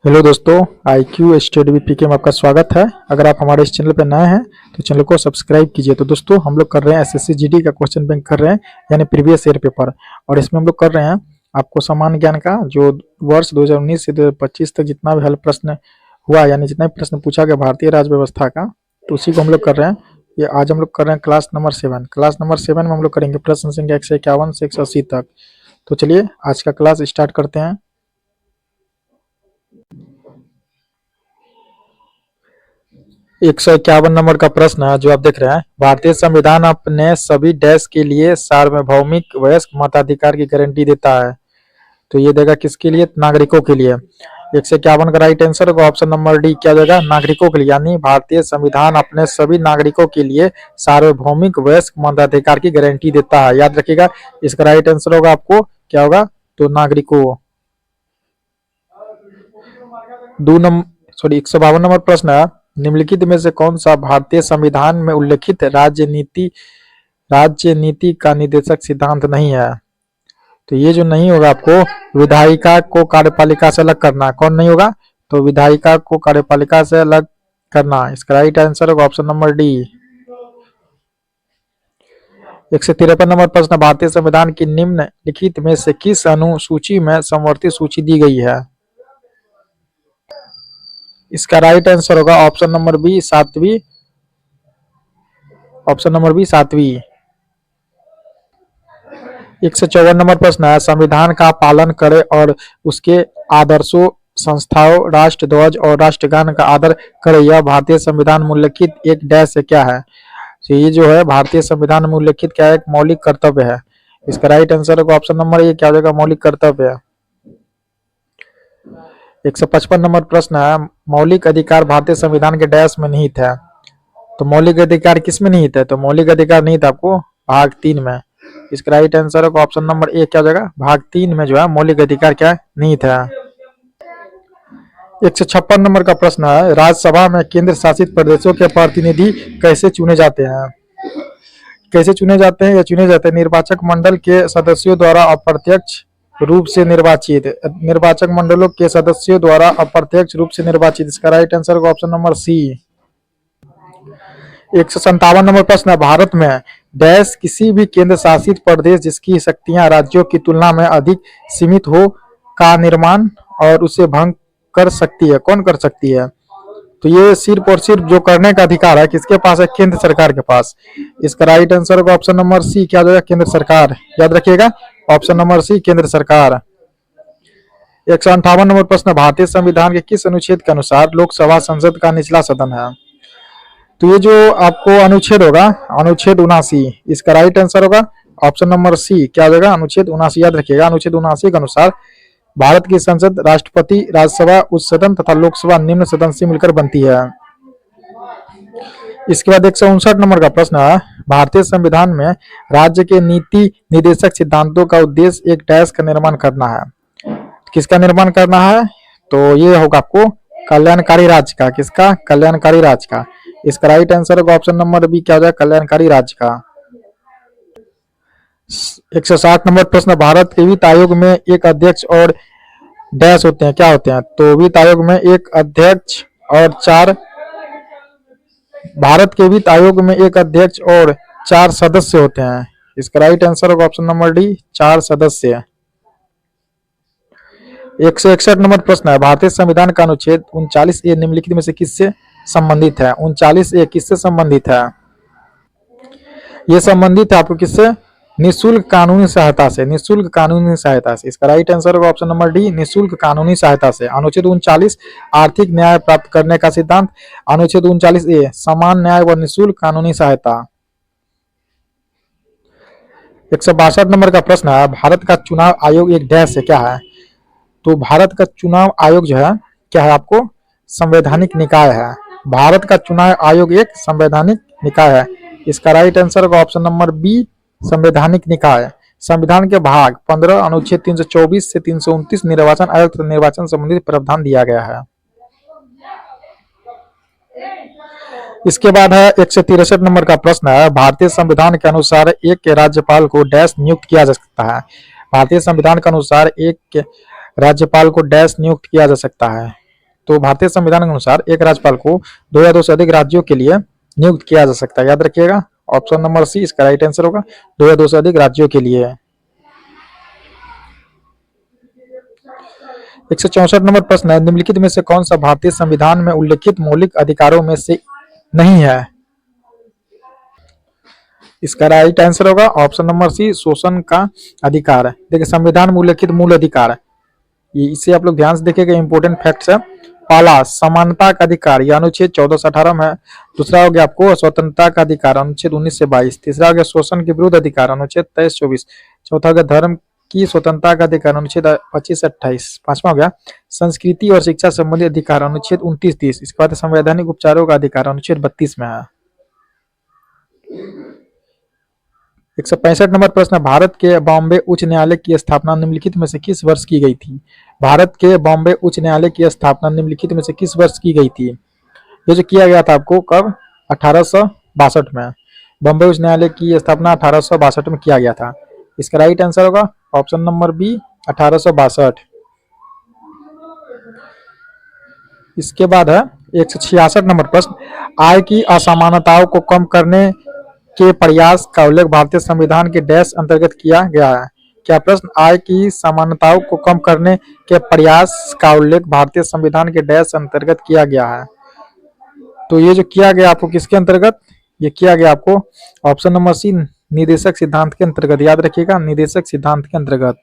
Hello दोस्तों, IQ study with पीके में आपका स्वागत है। अगर आप हमारे इस चैनल पर नए हैं तो चैनल को सब्सक्राइब कीजिए। तो दोस्तों, हम लोग कर रहे हैं एसएससी जीडी का क्वेश्चन बैंक कर रहे हैं, यानी प्रीवियस ईयर पेपर। और इसमें हम लोग कर रहे हैं आपको सामान्य ज्ञान का जो वर्ष 2019 से 2025 तक जितना भी हल प्रश्न हुआ, यानी जितना भी प्रश्न पूछा गया भारतीय राज्य व्यवस्था का, तो उसी को हम लोग कर रहे हैं। ये आज हम लोग कर रहे हैं क्लास नंबर 7। क्लास नंबर 7 में हम लोग करेंगे प्रश्न संख्या 151 से 180 तक। तो चलिए आज का क्लास स्टार्ट करते हैं। 151 नंबर का प्रश्न है जो आप देख रहे हैं। भारतीय संविधान अपने सभी डैश के लिए सार्वभौमिक वयस्क मताधिकार की गारंटी देता है। तो ये देगा किसके लिए? नागरिकों के लिए। 151 का राइट आंसर होगा ऑप्शन नंबर डी। क्या देगा? नागरिकों के लिए, यानी भारतीय संविधान अपने सभी नागरिकों के लिए सार्वभौमिक वयस्क मताधिकार की गारंटी देता है। याद रखिएगा, इसका राइट आंसर होगा आपको क्या होगा? तो नागरिकों। 152 नंबर प्रश्न है। निम्नलिखित में से कौन सा भारतीय संविधान में उल्लेखित राज्य नीति का निर्देशक सिद्धांत नहीं है? तो ये जो नहीं होगा, आपको विधायिका को कार्यपालिका से अलग करना। कौन नहीं होगा? तो विधायिका को कार्यपालिका से अलग करना। इसका राइट आंसर होगा ऑप्शन नंबर डी। 153 नंबर प्रश्न। भारतीय संविधान की निम्नलिखित में से किस अनुसूची में समवर्ती सूची दी गई है? इसका राइट आंसर होगा ऑप्शन नंबर बी, 7वीं। ऑप्शन नंबर बी, 7वीं। 154 नंबर प्रश्न है। संविधान का पालन करें और उसके आदर्शों, संस्थाओं, राष्ट्र ध्वज और राष्ट्रगान का आदर करें, यह भारतीय संविधान में उल्लेखित एक डैश से क्या है? तो ये जो है भारतीय संविधान में उल्लेखित क्या है? एक मौलिक कर्तव्य है। इसका राइट आंसर होगा ऑप्शन नंबर ए। क्या हो जाएगा? मौलिक कर्तव्य है। 155 नंबर प्रश्न है। मौलिक अधिकार भारतीय संविधान के डैश में निहित है। तो मौलिक अधिकार किस में निहित है? तो मौलिक अधिकार निहित आपको भाग 3 में। इसका राइट आंसर होगा ऑप्शन नंबर ए। क्या हो जाएगा? भाग 3 में जो है मौलिक अधिकार क्या है? निहित है। 156 नंबर का प्रश्न है। राज्यसभा में केंद्र शासित प्रदेशों के प्रतिनिधि कैसे चुने जाते हैं? कैसे चुने जाते हैं? या चुने जाते हैं निर्वाचक मंडल के सदस्यों द्वारा अप्रत्यक्ष रूप से निर्वाचित। निर्वाचक मंडलों के सदस्यों द्वारा अप्रत्यक्ष रूप से निर्वाचित। इसका राइट आंसर होगा ऑप्शन नंबर सी। 157 नंबर प्रश्न है। भारत में डैश किसी भी केंद्र शासित प्रदेश जिसकी शक्तियां राज्यों की तुलना में अधिक सीमित हो का निर्माण और उसे भंग कर सकती है। कौन कर सकती है? तो ये सिर्फ और सिर्फ जो करने का अधिकार है किसके पास है? केंद्र सरकार के पास। इसका राइट आंसर होगा ऑप्शन नंबर सी। क्या हो जाएगा? केंद्र सरकार। याद रखिएगा, ऑप्शन नंबर सी, केंद्र सरकार। 158 नंबर प्रश्न। भारतीय संविधान के किस अनुच्छेद के अनुसार लोकसभा संसद का निचला सदन है? तो ये जो आपको अनुच्छेद होगा, अनुच्छेद 79। इसका राइट आंसर होगा ऑप्शन नंबर सी। क्या हो जाएगा? अनुच्छेद 79। याद रखिएगा, अनुच्छेद 79 के अनुसार भारत की संसद राष्ट्रपति, राज्यसभा, उच्च सदन तथा लोकसभा निम्न सदन से मिलकर बनती है। इसके बाद 159 नंबर का प्रश्न है। भारतीय संविधान में राज्य के नीति निर्देशक सिद्धांतों का उद्देश्य एक डैश का निर्माण करना है। किसका निर्माण करना है? तो ये होगा आपको कल्याणकारी राज्य का। किसका? कल्याणकारी राज्य का। इसका राइट आंसर होगा ऑप्शन नंबर बी। क्या हो जाएगा? कल्याणकारी राज्य का। 160 नंबर प्रश्न। भारत के वित्त आयोग में एक अध्यक्ष और डैश होते हैं। क्या होते हैं? तो वित्त आयोग में एक अध्यक्ष और 4 भारत के वित्त आयोग में एक अध्यक्ष और 4 सदस्य होते हैं। इसका राइट आंसर होगा ऑप्शन नंबर डी, 4 सदस्य। 161 नंबर प्रश्न है। भारतीय संविधान का अनुच्छेद 39A निम्नलिखित में से किससे संबंधित है? 39A किससे संबंधित है? ये संबंधित है आपको किससे? निःशुल्क कानूनी सहायता से। निःशुल्क कानूनी सहायता से। इसका राइट आंसर होगा ऑप्शन नंबर डी, निःशुल्क कानूनी सहायता से। अनुच्छेद 39 आर्थिक न्याय प्राप्त करने का सिद्धांत। अनुच्छेद 39A समान न्याय व निःशुल्क कानूनी सहायता। 162 नंबर का प्रश्न है। भारत का चुनाव आयोग एक डैश है। क्या है? तो भारत का चुनाव आयोग जो है क्या है? आपको संवैधानिक निकाय है। भारत का चुनाव आयोग एक संवैधानिक निकाय है। इसका राइट आंसर होगा ऑप्शन नंबर बी, संवैधानिक निकाय। संविधान के भाग 15 अनुच्छेद 324 से 329 निर्वाचन आयोग तथा निर्वाचन संबंधित प्रावधान दिया गया है। इसके बाद है 163 नंबर का प्रश्न है। भारतीय संविधान के अनुसार एक राज्यपाल को डैश नियुक्त किया जा सकता है। भारतीय संविधान के अनुसार एक राज्यपाल को डैश नियुक्त किया जा सकता है। तो भारतीय संविधान के अनुसार एक राज्यपाल को 2 या 2 से अधिक राज्यों के लिए नियुक्त किया जा सकता है। याद रखिएगा, ऑप्शन नंबर सी इसका राइट आंसर होगा, 2 या 2 से अधिक राज्यों के लिए। 164 नंबर प्रश्न है, निम्नलिखित में से कौन सा भारतीय संविधान में उल्लिखित मौलिक अधिकारों में से नहीं है? इसका राइट आंसर होगा ऑप्शन नंबर सी, शोषण का अधिकार है। देखिए, संविधान में उल्लिखित मूल अधिकार है, ये इसे आप लोग ध्यान से देखिएगा, इंपोर्टेंट फैक्ट्स है। पहला, समानता का अधिकार, यह अनुच्छेद 14 से 18 में है। दूसरा हो गया आपको स्वतंत्रता का अधिकार, अनुच्छेद 19 से 22। तीसरा हो गया शोषण के विरुद्ध अधिकार, अनुच्छेद 23-24। चौथा हो गया धर्म की स्वतंत्रता का अधिकार, अनुच्छेद 25 से 28। पांचवा हो गया संस्कृति और शिक्षा संबंधी अधिकार, अनुच्छेद 29-30। इसके बाद संवैधानिक उपचारों का अधिकार, अनुच्छेद 32 में है। 165 नंबर प्रश्न, भारत के बॉम्बे उच्च न्यायालय की स्थापना निम्नलिखित में से किस वर्ष की गई थी? भारत के बॉम्बे उच्च न्यायालय की स्थापना निम्नलिखित में से किस वर्ष की गई थी? ये जो किया गया था आपको कब? 1862 में। बॉम्बे उच्च न्यायालय की स्थापना 1862 में किया गया था। इसका राइट आंसर होगा ऑप्शन नंबर बी, 1862। इसके बाद है 166 नंबर प्रश्न, आय की असमानताओं को कम करने के प्रयास का उल्लेख भारतीय संविधान के डैश अंतर्गत किया गया है? क्या प्रश्न, आय की समानताओं को कम करने के प्रयास का उल्लेख भारतीय संविधान के डैश अंतर्गत किया गया है? तो ये जो किया गया आपको किसके अंतर्गत? ये किया गया आपको ऑप्शन नंबर सी, निदेशक सिद्धांत के अंतर्गत। याद रखिएगा, निदेशक सिद्धांत के अंतर्गत।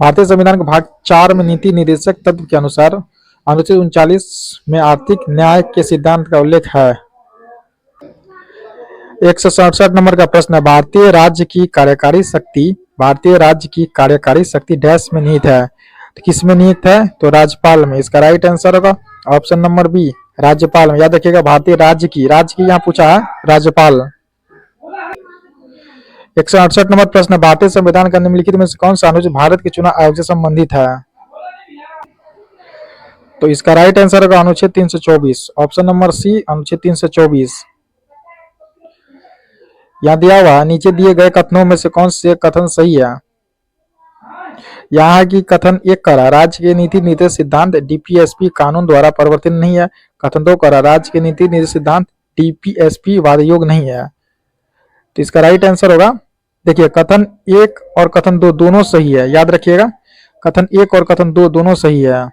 भारतीय संविधान के भाग 4 में नीति निर्देशक तत्व के अनुसार अनुच्छेद 39 में आर्थिक न्याय के सिद्धांत का उल्लेख है। 167 नंबर का प्रश्न है, भारतीय राज्य की कार्यकारी शक्ति डैश में निहित है? तो किस में निहित है? तो राज्यपाल में। इसका राइट आंसर होगा ऑप्शन नंबर बी, राज्यपाल में। याद रखिएगा, भारतीय राज्य की यहाँ पूछा है, राज्यपाल। 168 नंबर प्रश्न, भारतीय संविधान का निम्नलिखित में से कौन सा अनुच्छेद भारत के चुनाव आयोग से संबंधित है? तो इसका राइट आंसर होगा अनुच्छेद 324, ऑप्शन नंबर सी, अनुच्छेद 324। यहाँ दिया हुआ नीचे दिए गए कथनों में से कौन से कथन सही है? यहाँ की कथन 1 करा, राज्य के नीति निर्देश सिद्धांत डीपीएसपी कानून द्वारा परिवर्तित नहीं है। कथन 2 करा, राज्य के नीति निर्देश सिद्धांत डीपीएसपी वाद योग नहीं है। तो इसका राइट आंसर होगा, देखिए कथन 1 और कथन 2 दोनों सही है। याद रखिएगा, कथन 1 और कथन 2 दोनों सही है।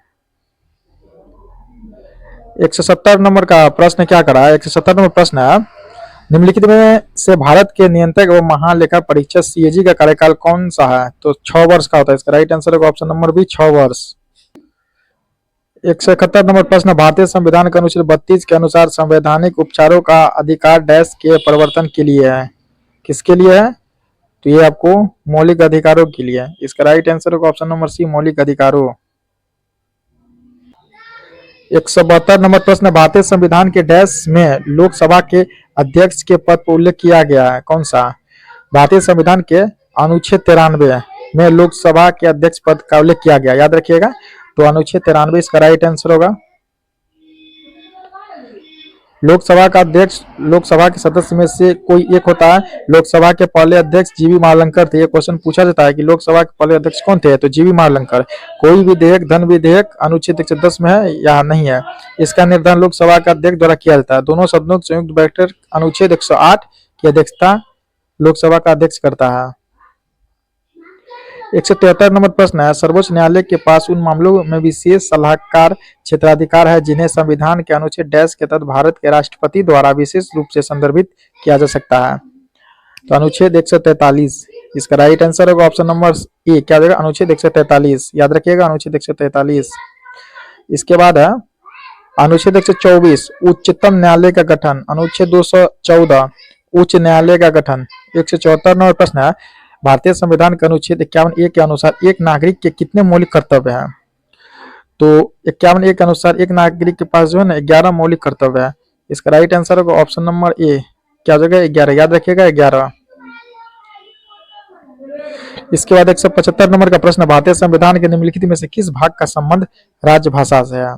170 नंबर का प्रश्न क्या करा है? 170 नंबर प्रश्न है, निम्नलिखित में से भारत के नियंत्रक व महालेखा परीक्षक सीएजी का कार्यकाल कौन सा है? तो 6 वर्ष का होता है। इसका राइट आंसर होगा ऑप्शन नंबर बी, 6 वर्ष। 171 नंबर प्रश्न, भारतीय संविधान के अनुच्छेद 32 के अनुसार संवैधानिक उपचारों का अधिकार डैश के परिवर्तन के लिए है? किसके लिए है? तो ये आपको मौलिक अधिकारों के लिए है। इसका राइट आंसर होगा ऑप्शन नंबर सी, मौलिक अधिकारों। 172 नंबर प्रश्न, भारतीय संविधान के डैश में लोकसभा के अध्यक्ष के पद पर उल्लेख किया गया है? कौन सा? भारतीय संविधान के अनुच्छेद 93 में लोकसभा के अध्यक्ष पद का उल्लेख किया गया। याद रखिएगा, तो अनुच्छेद 93 इसका राइट आंसर होगा। लोकसभा का अध्यक्ष लोकसभा के सदस्य में से कोई एक होता है। लोकसभा के पहले अध्यक्ष जीवी मालंकर थे। ये क्वेश्चन पूछा जाता है कि लोकसभा के पहले अध्यक्ष कौन थे? तो जीवी मालंकर। कोई विधेयक, धन विधेयक अनुच्छेद 110 में है या नहीं है? इसका निर्धारण लोकसभा का अध्यक्ष द्वारा किया जाता है। दोनों सदनों की संयुक्त बैठक अनुच्छेद 108 की अध्यक्षता लोकसभा का अध्यक्ष करता है। 173 नंबर प्रश्न है, सर्वोच्च न्यायालय के पास उन मामलों में विशेष सलाहकार क्षेत्राधिकार है जिन्हें संविधान के अनुच्छेद डैश के तहत भारत के राष्ट्रपति द्वारा विशेष रूप से संदर्भित किया जा सकता है? तो अनुच्छेद 143। इसका राइट आंसर होगा ऑप्शन नंबर ए, क्या देगा? अनुच्छेद 143। याद रखिएगा, अनुच्छेद 143। इसके बाद है अनुच्छेद 124, उच्चतम न्यायालय का गठन। अनुच्छेद 214, उच्च न्यायालय का गठन। 174 नंबर प्रश्न है, भारतीय संविधान के अनुच्छेद 51A के अनुसार एक नागरिक के कितने मौलिक कर्तव्य हैं? तो 51A के अनुसार एक नागरिक के पास जो है ना 11 मौलिक कर्तव्य है। इसका राइट आंसर होगा ऑप्शन नंबर ए, क्या जगह 11। याद रखिएगा 11। इसके बाद 175 नंबर का प्रश्न, भारतीय संविधान के निम्नलिखित में से किस भाग का संबंध राजभाषा से है?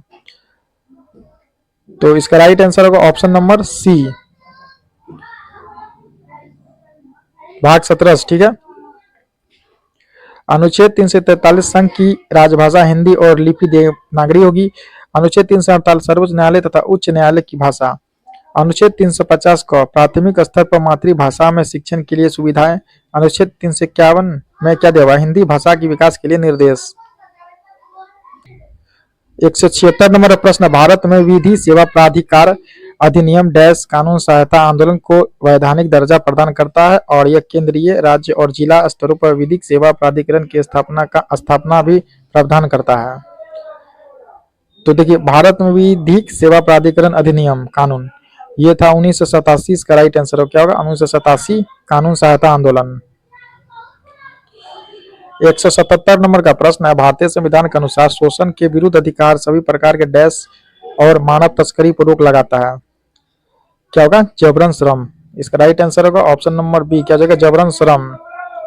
तो इसका राइट आंसर होगा ऑप्शन नंबर सी, भाग 17। ठीक है, अनुच्छेद 343 संघ की राजभाषा हिंदी और लिपि देवनागरी होगी। अनुच्छेद 348 सर्वोच्च न्यायालय तथा उच्च न्यायालय की भाषा। अनुच्छेद 350 को प्राथमिक स्तर पर मातृभाषा में शिक्षण के लिए सुविधाएं। अनुच्छेद 351 में क्या दिया हुआ है? हिंदी भाषा के विकास के लिए निर्देश। 176 नंबर प्रश्न, भारत में विधि सेवा प्राधिकार अधिनियम डैश कानून सहायता आंदोलन को वैधानिक दर्जा प्रदान करता है और यह केंद्रीय, राज्य और जिला स्तरों पर विधिक सेवा प्राधिकरण की स्थापना भी प्रावधान करता है। तो देखिए, भारत में विधिक सेवा प्राधिकरण अधिनियम कानून ये था 1987। इसका राइट आंसर क्या होगा? 1987 कानून सहायता आंदोलन। 177 नंबर का प्रश्न है, भारतीय संविधान के अनुसार शोषण के विरुद्ध अधिकार सभी प्रकार के डैश और मानव तस्करी पर रोक लगाता है। क्या होगा? जबरन श्रम। इसका राइट आंसर होगा ऑप्शन नंबर बी, क्या हो जाएगा? जबरन श्रम,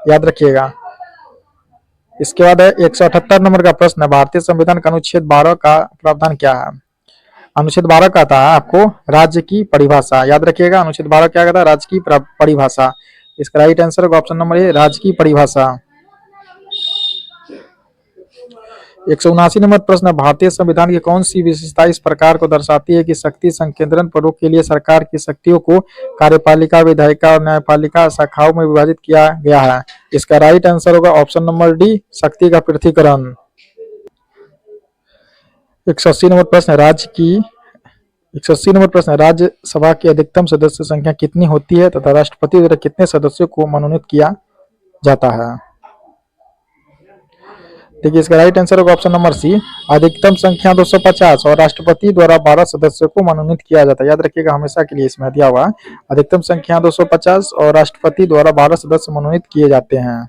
याद रखिएगा। इसके बाद है 178 नंबर का प्रश्न है, भारतीय संविधान का अनुच्छेद 12 का प्रावधान क्या है? अनुच्छेद 12 कहता है आपको राज्य की परिभाषा, याद रखिएगा। अनुच्छेद 12 क्या कहता है? राज्य की परिभाषा। इसका राइट आंसर होगा ऑप्शन नंबर ए, राज्य की परिभाषा। 179 नंबर प्रश्न, भारतीय संविधान की कौन सी विशेषता इस प्रकार को दर्शाती है कि शक्ति संकेंद्रण पर रोक के लिए सरकार की शक्तियों को कार्यपालिका, विधायिका और न्यायपालिका शाखाओं में विभाजित किया गया है? इसका राइट आंसर होगा ऑप्शन नंबर डी, शक्ति का पृथक्करण। 180 नंबर प्रश्न, राज्यसभा की अधिकतम सदस्य संख्या कितनी होती है तथा राष्ट्रपति द्वारा कितने सदस्यों को मनोनीत किया जाता है? देखिए, इसका राइट आंसर होगा ऑप्शन नंबर सी, अधिकतम संख्या 250 और राष्ट्रपति द्वारा 12 सदस्यों को मनोनीत किया जाता है। याद रखिएगा, हमेशा के लिए इसमें दिया हुआ अधिकतम संख्या 250 और राष्ट्रपति द्वारा 12 सदस्य मनोनीत किए जाते हैं।